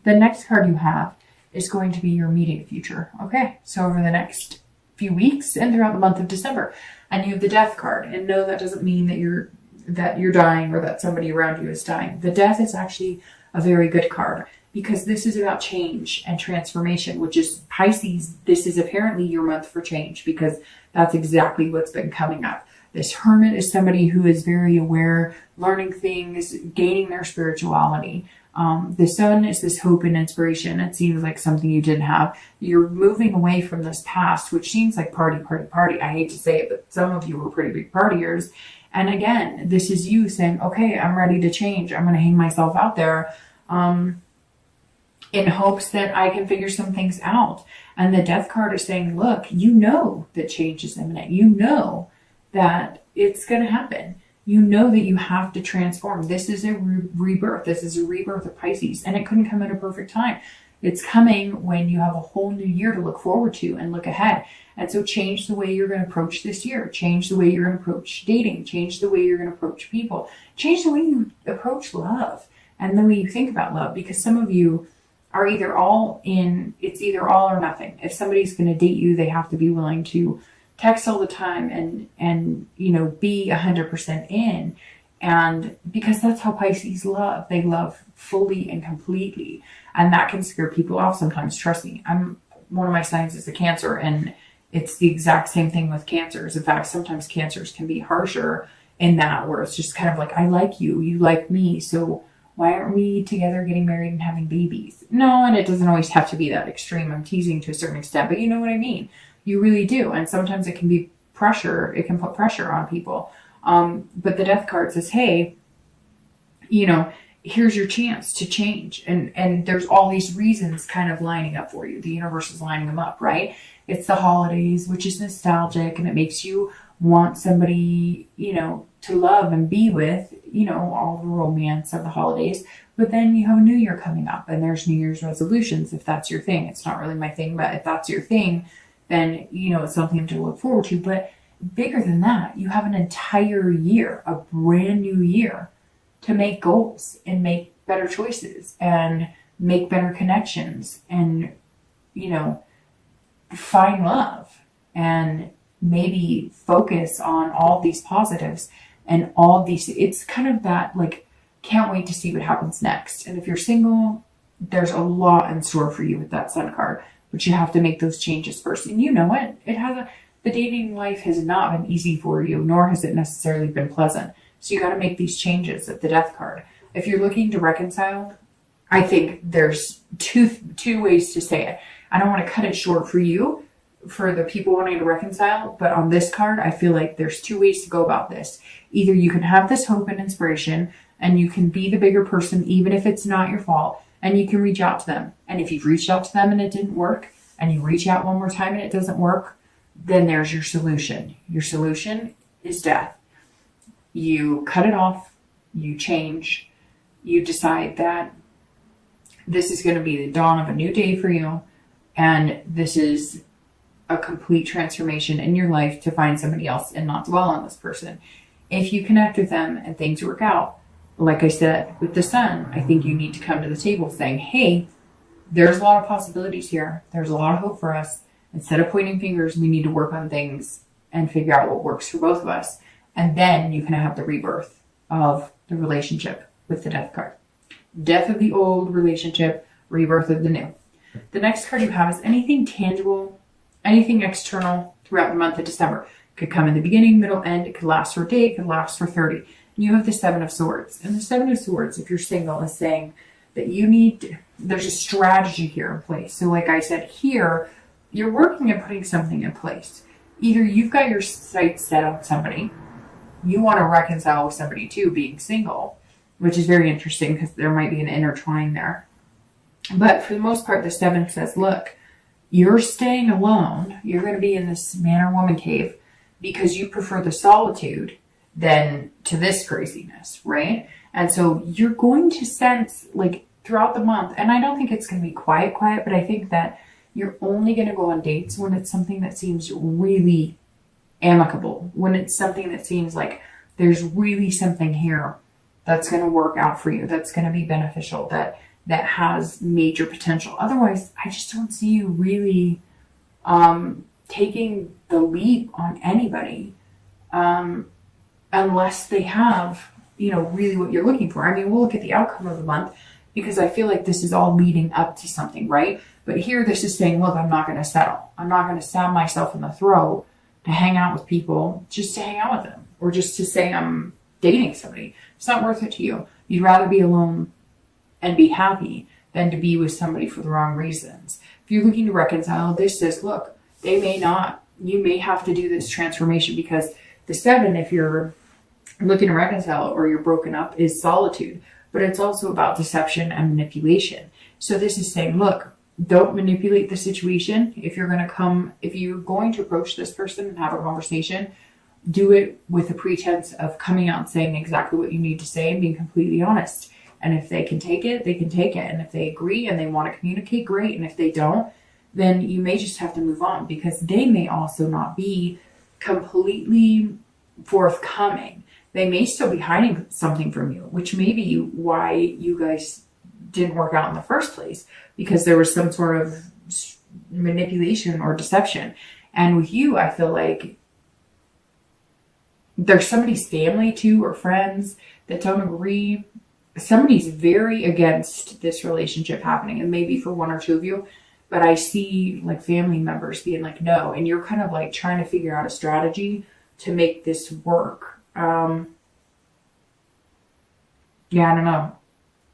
The next card you have is going to be your immediate future. Okay, so over the next few weeks and throughout the month of December. And you have the Death card. And no, that doesn't mean that you're dying or that somebody around you is dying. The Death is actually a very good card because this is about change and transformation, which is Pisces. This is apparently your month for change because that's exactly what's been coming up. This Hermit is somebody who is very aware, learning things, gaining their spirituality. The Sun is this hope and inspiration. It seems like something you didn't have. You're moving away from this past, which seems like party. I hate to say it, but some of you were pretty big partiers. And again, this is you saying, okay, I'm ready to change. I'm going to hang myself out there in hopes that I can figure some things out. And the Death card is saying, look, you know that change is imminent. You know that it's going to happen. You know that you have to transform. This is a rebirth. This is a rebirth of Pisces. And it couldn't come at a perfect time. It's coming when you have a whole new year to look forward to and look ahead. And so change the way you're going to approach this year. Change the way you're going to approach dating. Change the way you're going to approach people. Change the way you approach love and the way you think about love. Because some of you are either all in, it's either all or nothing. If somebody's going to date you, they have to be willing to text all the time and you know, be 100% in. And because that's how Pisces love. They love fully and completely. And that can scare people off sometimes. Trust me, one of my signs is a Cancer, and it's the exact same thing with Cancers. In fact, sometimes Cancers can be harsher in that, where it's just kind of like, I like you, you like me, so why aren't we together getting married and having babies? No, and it doesn't always have to be that extreme. I'm teasing to a certain extent, but you know what I mean. You really do. And sometimes it can be pressure. It can put pressure on people. But the Death card says, hey, you know, here's your chance to change. And there's all these reasons kind of lining up for you. The universe is lining them up, right? It's the holidays, which is nostalgic, and it makes you want somebody, you know, to love and be with, you know, all the romance of the holidays. But then you have a new year coming up, and there's New Year's resolutions, if that's your thing. It's not really my thing, but if that's your thing, then, you know, it's something to look forward to. But bigger than that, you have an entire year, a brand new year, to make goals and make better choices and make better connections and, you know, find love and maybe focus on all these positives and all these. It's kind of that, like, can't wait to see what happens next. And if you're single, there's a lot in store for you with that Sun card. But you have to make those changes first. And you know it. The dating life has not been easy for you, nor has it necessarily been pleasant. So you got to make these changes at the Death card. If you're looking to reconcile, I think there's two ways to say it. I don't want to cut it short for you, for the people wanting to reconcile, but on this card, I feel like there's two ways to go about this. Either you can have this hope and inspiration, and you can be the bigger person, even if it's not your fault, and you can reach out to them. And if you've reached out to them and it didn't work, and you reach out one more time and it doesn't work, then there's your solution. Your solution is death. You cut it off, you change, you decide that this is going to be the dawn of a new day for you, and this is a complete transformation in your life to find somebody else and not dwell on this person. If you connect with them and things work out, like I said, with the Sun, I think you need to come to the table saying, hey, there's a lot of possibilities here. There's a lot of hope for us. Instead of pointing fingers, we need to work on things and figure out what works for both of us. And then you can have the rebirth of the relationship with the Death card. Death of the old relationship, rebirth of the new. The next card you have is anything tangible, anything external throughout the month of December. It could come in the beginning, middle, end. It could last for a day. It could last for 30. You have the Seven of Swords. And the Seven of Swords, if you're single, is saying that there's a strategy here in place. So like I said, here, you're working at putting something in place. Either you've got your sights set on somebody, you want to reconcile with somebody too, being single, which is very interesting because there might be an intertwine there. But for the most part, the Seven says, look, you're staying alone. You're going to be in this man or woman cave because you prefer the solitude than to this craziness, right? And so you're going to sense, like, throughout the month, and I don't think it's going to be quiet, but I think that you're only going to go on dates when it's something that seems really amicable, when it's something that seems like there's really something here that's going to work out for you, that's going to be beneficial, that that has major potential. Otherwise, I just don't see you really taking the leap on anybody unless they have, really what you're looking for. I mean, we'll look at the outcome of the month because I feel like this is all leading up to something, right? But here, this is saying, look, I'm not going to settle. I'm not going to stab myself in the throat to hang out with people just to hang out with them or just to say I'm dating somebody. It's not worth it to you. You'd rather be alone and be happy than to be with somebody for the wrong reasons. If you're looking to reconcile, this says, look, they may not. You may have to do this transformation because the 7, if you're looking to reconcile or you're broken up, is solitude. But it's also about deception and manipulation. So this is saying, look, don't manipulate the situation. If you're going to approach this person and have a conversation, do it with the pretense of coming out and saying exactly what you need to say and being completely honest. And if they can take it, they can take it. And if they agree and they want to communicate, great. And if they don't, then you may just have to move on because they may also not be completely forthcoming. They may still be hiding something from you, which may be why you guys didn't work out in the first place, because there was some sort of manipulation or deception. And with you, I feel like there's somebody's family too, or friends that don't agree. Somebody's very against this relationship happening, and maybe for 1 or 2 of you, but I see like family members being like, no, and you're kind of like trying to figure out a strategy to make this work. I don't know.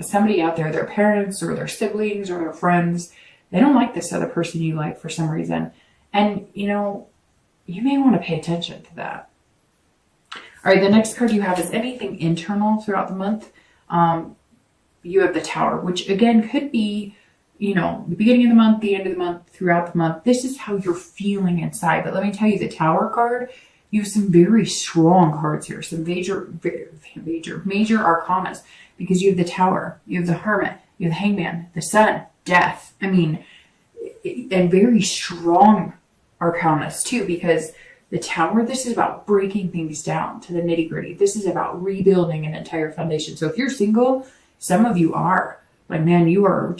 Somebody out there, their parents or their siblings or their friends, they don't like this other person you like for some reason. And, you may want to pay attention to that. All right, the next card you have is anything internal throughout the month. You have the Tower, which again could be, the beginning of the month, the end of the month, throughout the month. This is how you're feeling inside. But let me tell you, the Tower card, you have some very strong cards here, some major arcanas, because you have the Tower, you have the Hermit, you have the Hangman, the Sun, Death. I mean, and very strong arcanas too, because the Tower, this is about breaking things down to the nitty gritty. This is about rebuilding an entire foundation. So if you're single, some of you are like, man, you are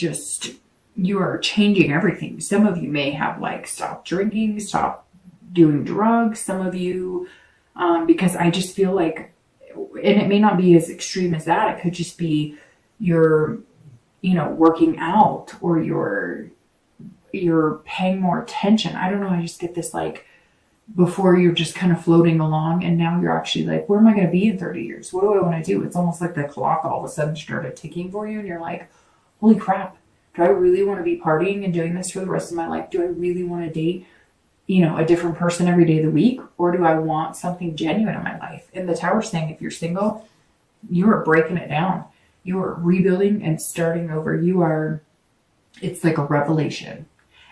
changing everything. Some of you may have like stopped drinking, stopped doing drugs. Some of you, because I just feel like, and it may not be as extreme as that. It could just be you're, working out, or you're paying more attention. I don't know. I just get this like, before you're just kind of floating along, and now you're actually like, where am I going to be in 30 years? What do I want to do? It's almost like the clock all of a sudden started ticking for you, and you're like, holy crap, do I really want to be partying and doing this for the rest of my life? Do I really want to date, a different person every day of the week? Or do I want something genuine in my life? And the Tower's saying, if you're single, you are breaking it down. You are rebuilding and starting over. It's like a revelation.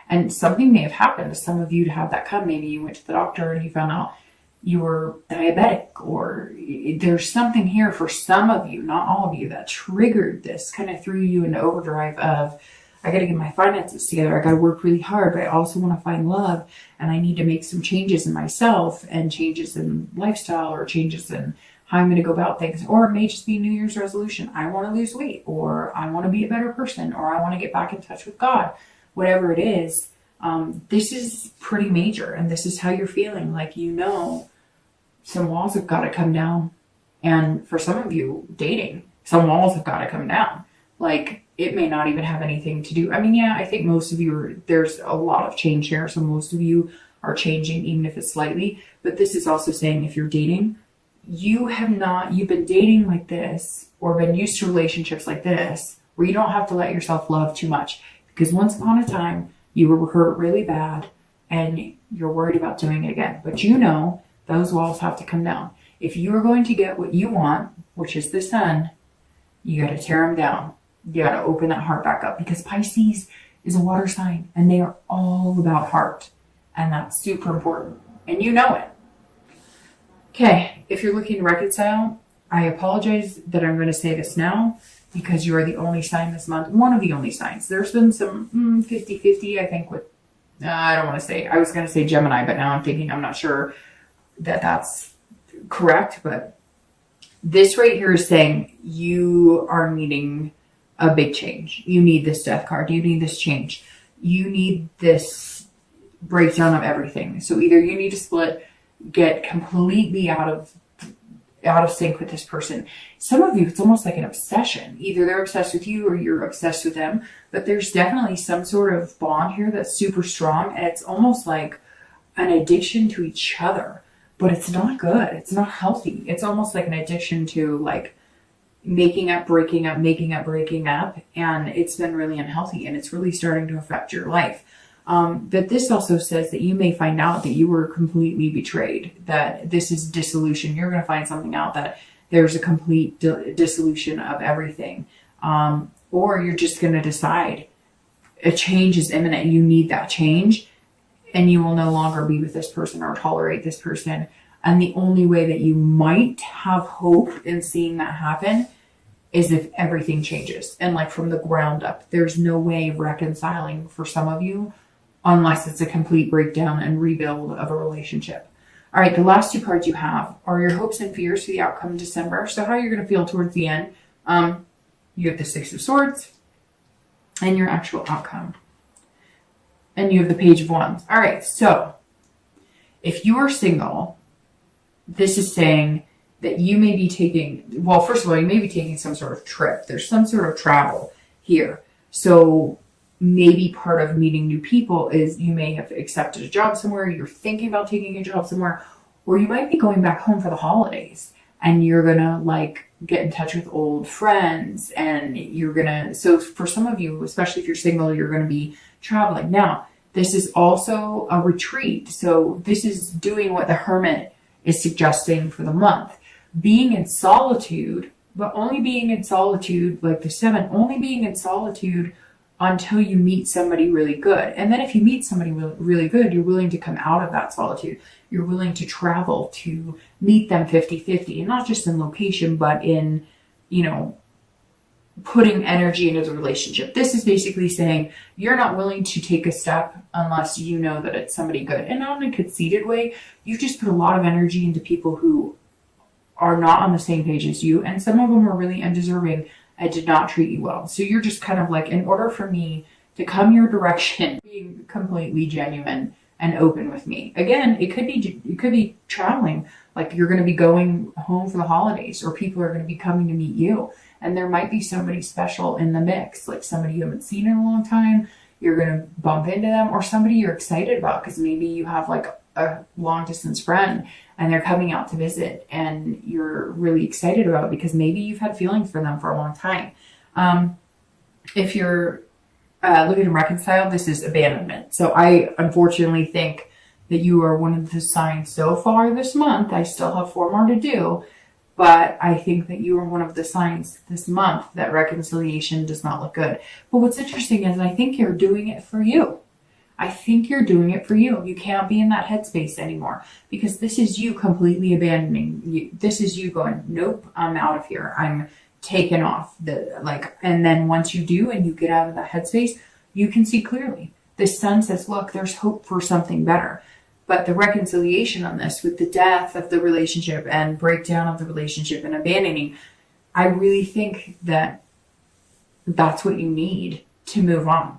And something may have happened to some of you to have that come. Maybe you went to the doctor and you found out you were diabetic, or there's something here for some of you, not all of you, that triggered this, kind of threw you into overdrive of, I got to get my finances together. I got to work really hard, but I also want to find love, and I need to make some changes in myself and changes in lifestyle, or changes in how I'm going to go about things. Or it may just be a New Year's resolution. I want to lose weight, or I want to be a better person, or I want to get back in touch with God. Whatever it is, this is pretty major, and this is how you're feeling. Like, some walls have got to come down. And for some of you, dating, some walls have got to come down. Like, it may not even have anything to do. I mean, yeah, I think most of you there's a lot of change here. So most of you are changing, even if it's slightly. But this is also saying, if you're dating, you've been dating like this, or been used to relationships like this, where you don't have to let yourself love too much. Because once upon a time, you were hurt really bad, and you're worried about doing it again. But those walls have to come down. If you are going to get what you want, which is the Sun, you got to tear them down. You got to open that heart back up, because Pisces is a water sign, and they are all about heart. And that's super important. And you know it. Okay, if you're looking to reconcile, I apologize that I'm going to say this now, because you are the only sign this month, one of the only signs. There's been some 50-50, I think, with, I was going to say Gemini, but now I'm thinking, I'm not sure that that's correct. But this right here is saying you are needing a big change. You need this death card. You need this change. You need this breakdown of everything. So either you need to split, get completely out of sync with this person. Some of you, it's almost like an obsession. Either they're obsessed with you or you're obsessed with them. But there's definitely some sort of bond here that's super strong. And it's almost like an addiction to each other. But it's not good. It's not healthy. It's almost like an addiction to like making up, breaking up, making up, breaking up. And it's been really unhealthy. And it's really starting to affect your life. But this also says that you may find out that you were completely betrayed, that this is dissolution. You're going to find something out that there's a complete dissolution of everything. Or you're just going to decide a change is imminent. You need that change and you will no longer be with this person or tolerate this person. And the only way that you might have hope in seeing that happen is if everything changes. And like from the ground up, there's no way of reconciling for some of you unless it's a complete breakdown and rebuild of a relationship. All right, the last two cards you have are your hopes and fears for the outcome in December. So how you're going to feel towards the end. You have the Six of Swords and your actual outcome. And you have the Page of Wands. All right, so if you are single, this is saying that you may be taking, well, first of all, you may be taking some sort of trip. There's some sort of travel here. So maybe part of meeting new people is you may have accepted a job somewhere, you're thinking about taking a job somewhere, or you might be going back home for the holidays and you're gonna like get in touch with old friends and you're gonna, so for some of you, especially if you're single, you're gonna be traveling. Now, this is also a retreat. So this is doing what the Hermit is suggesting for the month. Being in solitude, but only being in solitude, like the 7, only being in solitude until you meet somebody really good. And then if you meet somebody really good, you're willing to come out of that solitude. You're willing to travel to meet them 50-50, and not just in location, but in, you know, putting energy into the relationship. This is basically saying you're not willing to take a step unless you know that it's somebody good. And not in a conceited way. You've just put a lot of energy into people who are not on the same page as you. And some of them are really undeserving and did not treat you well. So you're just kind of like, in order for me to come your direction, being completely genuine and open with me. Again, it could be traveling. Like you're going to be going home for the holidays, or people are going to be coming to meet you. And there might be somebody special in the mix, like somebody you haven't seen in a long time. You're going to bump into them, or somebody you're excited about because maybe you have like a long distance friend and they're coming out to visit and you're really excited about it because maybe you've had feelings for them for a long time. If you're looking to reconcile, this is abandonment. So I unfortunately think that you are one of the signs so far this month. I still have 4 more to do, but I think that you are one of the signs this month that reconciliation does not look good. But what's interesting is I think you're doing it for you. I think you're doing it for you. You can't be in that headspace anymore because this is you completely abandoning you. This is you going, nope, I'm out of here. I'm taken off. And then once you do and you get out of that headspace, you can see clearly. The sun says, look, there's hope for something better. But the reconciliation on this with the death of the relationship and breakdown of the relationship and abandoning, I really think that that's what you need to move on.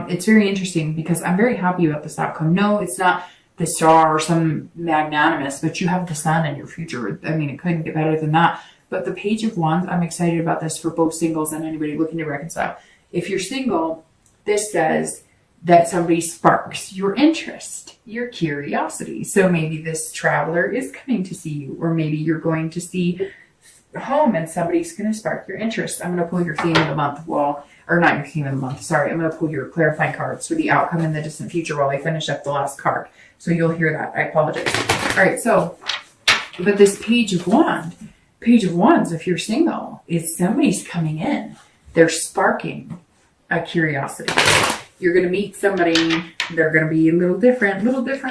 It's very interesting because I'm very happy about this outcome. No, it's not the star or some magnanimous, but you have the sun in your future. I mean, it couldn't get better than that. But the Page of Wands, I'm excited about this for both singles and anybody looking to reconcile. If you're single, this says that somebody sparks your interest, your curiosity. So maybe this traveler is coming to see you, or maybe you're going to see home and somebody's going to spark your interest. I'm going to pull your theme of the month or not your theme of the month, sorry. I'm going to pull your clarifying cards for the outcome in the distant future while I finish up the last card. So you'll hear that. I apologize. All right, so, but this Page of Wands, if you're single, is somebody's coming in. They're sparking a curiosity. You're going to meet somebody. They're going to be a little different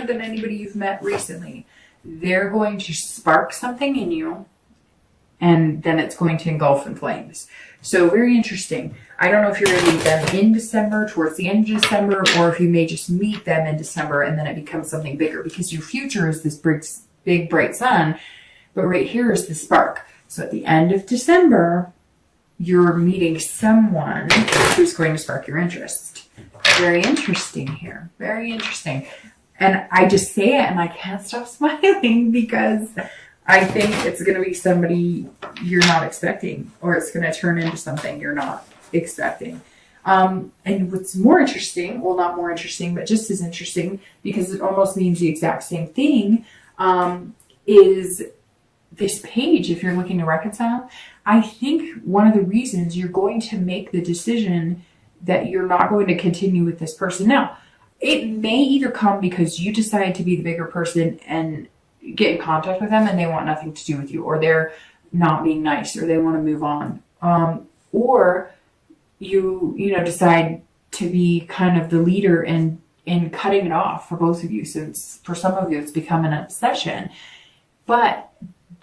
than anybody you've met recently. They're going to spark something in you, and then it's going to engulf in flames. So very interesting. I don't know if you're going to meet them in December, towards the end of December, or if you may just meet them in December and then it becomes something bigger, because your future is this big bright sun, but right here is the spark. So at the end of December, you're meeting someone who's going to spark your interest. Very interesting here. Very interesting. And I just say it and I can't stop smiling because I think it's going to be somebody you're not expecting, or it's going to turn into something you're not expecting. And what's more interesting, well, not more interesting, but just as interesting, because it almost means the exact same thing, is this page. If you're looking to reconcile, I think one of the reasons you're going to make the decision that you're not going to continue with this person. Now, it may either come because you decide to be the bigger person and get in contact with them and they want nothing to do with you, or they're not being nice, or they want to move on. Or you decide to be kind of the leader in cutting it off for both of you, since for some of you it's become an obsession. But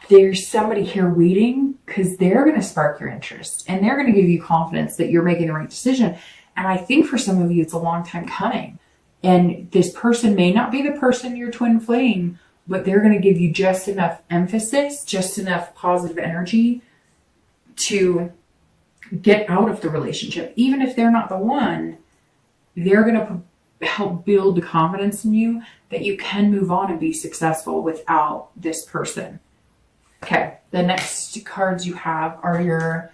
there's somebody here waiting because they're going to spark your interest and they're going to give you confidence that you're making the right decision. And I think for some of you, it's a long time coming. And this person may not be the person you're twin flame, but they're going to give you just enough emphasis, just enough positive energy to get out of the relationship. Even if they're not the one, they're going to help build the confidence in you that you can move on and be successful without this person. Okay, the next cards you have are your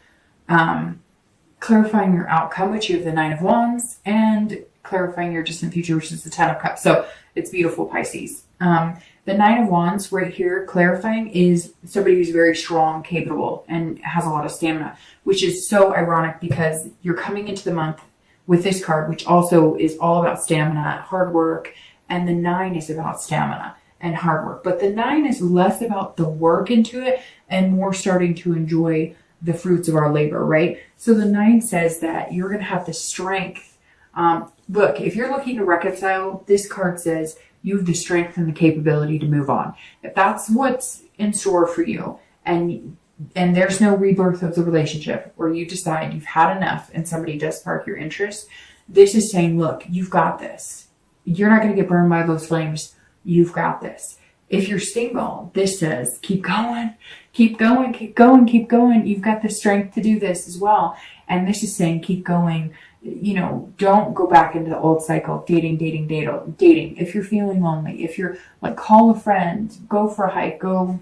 clarifying your outcome, which you have the Nine of Wands, and clarifying your distant future, which is the Ten of Cups. So it's beautiful, Pisces. The Nine of Wands right here, clarifying, is somebody who's very strong, capable, and has a lot of stamina, which is so ironic because you're coming into the month with this card, which also is all about stamina, hard work, and the 9 is about stamina and hard work. But the 9 is less about the work into it and more starting to enjoy the fruits of our labor, right? So the 9 says that you're going to have the strength. Look, if you're looking to reconcile, this card says you have the strength and the capability to move on. If that's what's in store for you, and there's no rebirth of the relationship, or you decide you've had enough and somebody does spark your interest, this is saying, look, you've got this. You're not going to get burned by those flames. You've got this. If you're single, this says, keep going, keep going, keep going, keep going. You've got the strength to do this as well. And this is saying, keep going. Don't go back into the old cycle, dating. If you're feeling lonely, if you're like, call a friend, go for a hike, go,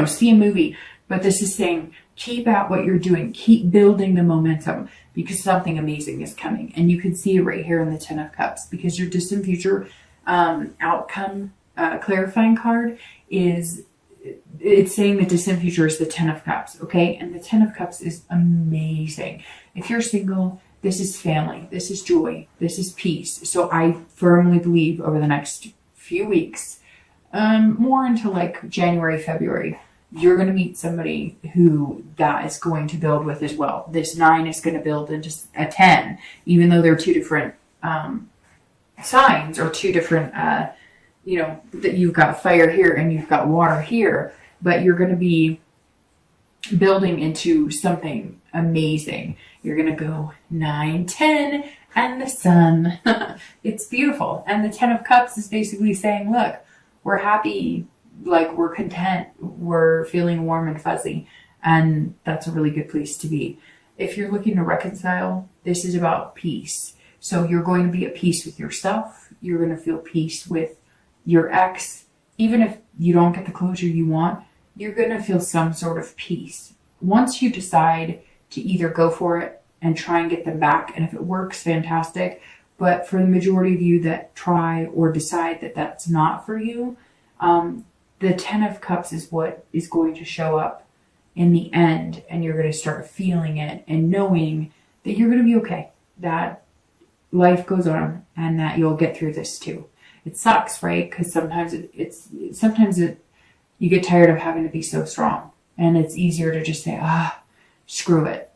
see a movie. But this is saying, keep at what you're doing, keep building the momentum, because something amazing is coming. And you can see it right here in the Ten of Cups, because your distant future outcome clarifying card it's saying the distant future is the Ten of Cups, okay? And the Ten of Cups is amazing. If you're single, this is family, this is joy, this is peace. So I firmly believe over the next few weeks, more into like January, February, you're going to meet somebody who that is going to build with as well. This 9 is going to build into a 10, even though they're two different signs, or two different, that you've got fire here and you've got water here, but you're going to be building into something amazing. You're going to go 9, 10, and the sun. It's beautiful. And the Ten of Cups is basically saying, look, we're happy, like we're content, we're feeling warm and fuzzy, and that's a really good place to be. If you're looking to reconcile, this is about peace. So you're going to be at peace with yourself. You're going to feel peace with your ex. Even if you don't get the closure you want, you're going to feel some sort of peace. Once you decide to either go for it and try and get them back, and if it works, fantastic. But for the majority of you that try or decide that that's not for you, the Ten of Cups is what is going to show up in the end, and you're going to start feeling it and knowing that you're going to be okay, that life goes on, and that you'll get through this too. It sucks, right? Because sometimes you get tired of having to be so strong, and it's easier to just say, screw it.